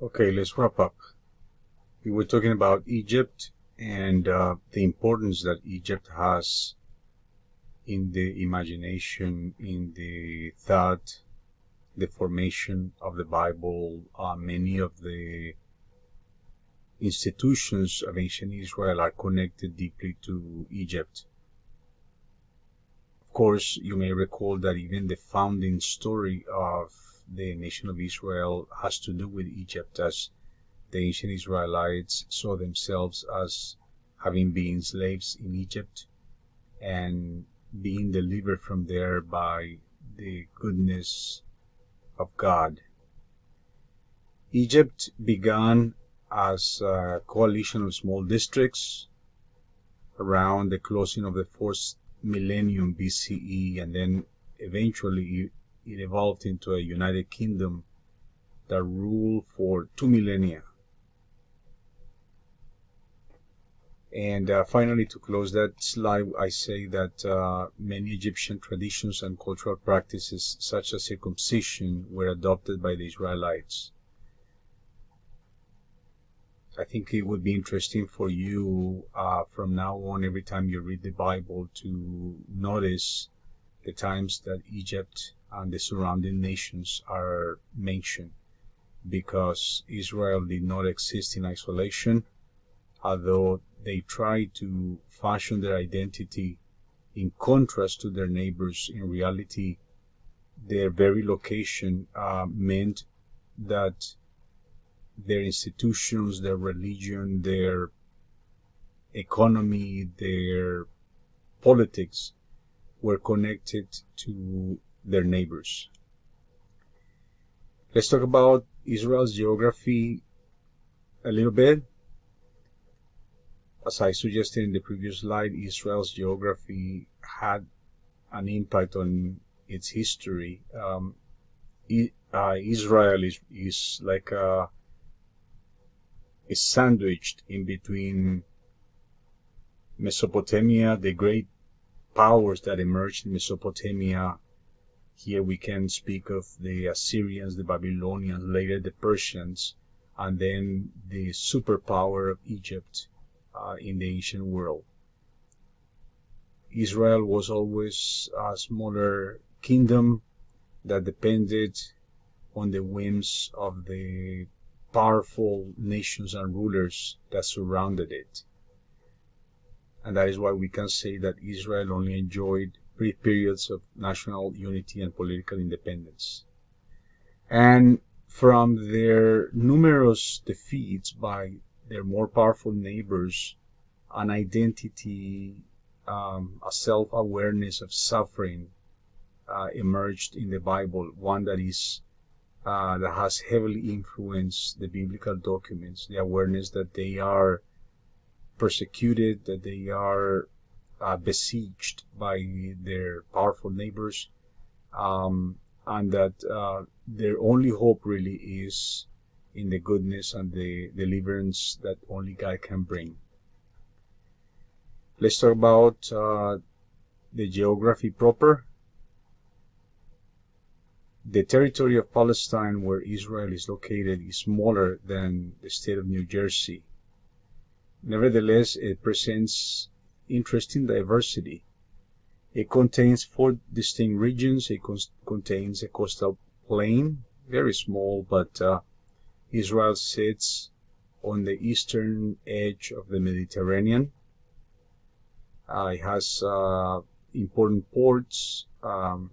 Okay, let's wrap up. We were talking about Egypt and the importance that Egypt has in the imagination, in the thought, the formation of the Bible. Many of the institutions of ancient Israel are connected deeply to Egypt. Of course, you may recall that even the founding story of the nation of Israel has to do with Egypt, as the ancient Israelites saw themselves as having been slaves in Egypt and being delivered from there by the goodness of God. Egypt began as a coalition of small districts around the closing of the 4th millennium BCE, and then eventually it evolved into a united kingdom that ruled for 2 millennia. And finally, to close that slide, I say that many Egyptian traditions and cultural practices, such as circumcision, were adopted by the Israelites. I think it would be interesting for you from now on, every time you read the Bible, to notice the times that Egypt and the surrounding nations are mentioned, because Israel did not exist in isolation. Although they tried to fashion their identity in contrast to their neighbors, in reality, their very location meant that their institutions, their religion, their economy, their politics were connected to their neighbors. Let's talk about Israel's geography a little bit. As I suggested in the previous slide, Israel's geography had an impact on its history. Israel is like is sandwiched in between Mesopotamia, the great powers that emerged in Mesopotamia. Here we can speak of the Assyrians, the Babylonians, later the Persians, and then the superpower of Egypt in the ancient world. Israel was always a smaller kingdom that depended on the whims of the powerful nations and rulers that surrounded it. And that is why we can say that Israel only enjoyed brief periods of national unity and political independence. And from their numerous defeats by their more powerful neighbors, an identity, a self-awareness of suffering emerged in the Bible, one that has heavily influenced the biblical documents, the awareness that they are persecuted, that they are besieged by their powerful neighbors, and that their only hope really is in the goodness and the deliverance that only God can bring. Let's talk about the geography proper. The territory of Palestine, where Israel is located, is smaller than the state of New Jersey. Nevertheless, it presents interesting diversity. It contains 4 distinct regions. It contains a coastal plain, very small, but Israel sits on the eastern edge of the Mediterranean. It has important ports. Of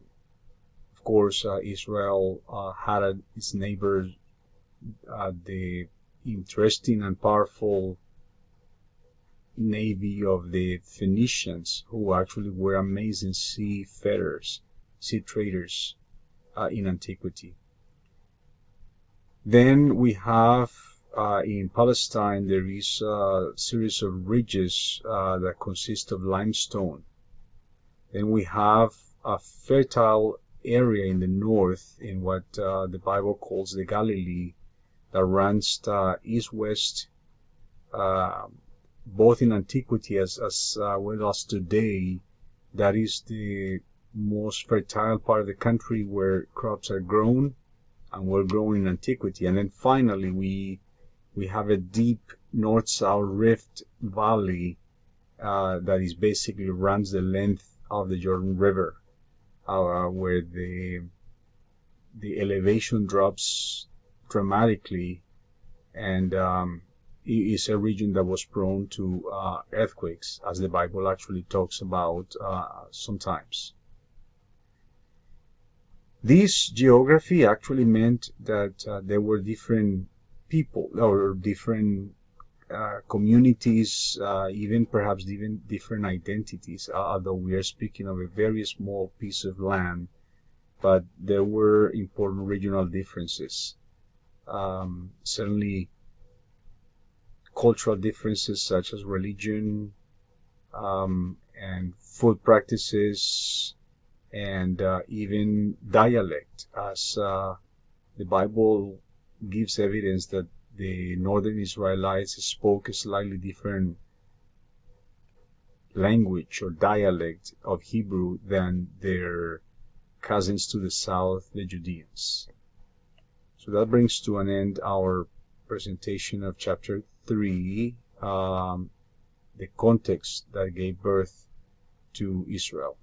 course, Israel had its neighbors, the interesting and powerful navy of the Phoenicians, who actually were amazing seafarers, sea traders in antiquity. Then we have in Palestine, there is a series of ridges that consist of limestone. Then we have a fertile area in the north, in what the Bible calls the Galilee, that runs east-west, both in antiquity as well as today. That is the most fertile part of the country where crops are grown, and were grown in antiquity. And then finally, we have a deep north-south rift valley that is basically runs the length of the Jordan River, where the elevation drops dramatically, and it is a region that was prone to earthquakes, as the Bible actually talks about sometimes. This geography actually meant that there were different people or different communities, even perhaps even different identities, although we are speaking of a very small piece of land, but there were important regional differences. Certainly cultural differences such as religion and food practices, and even dialect, as the Bible gives evidence that the northern Israelites spoke a slightly different language or dialect of Hebrew than their cousins to the south, the Judeans. So that brings to an end our presentation of chapter 3, the context that gave birth to Israel.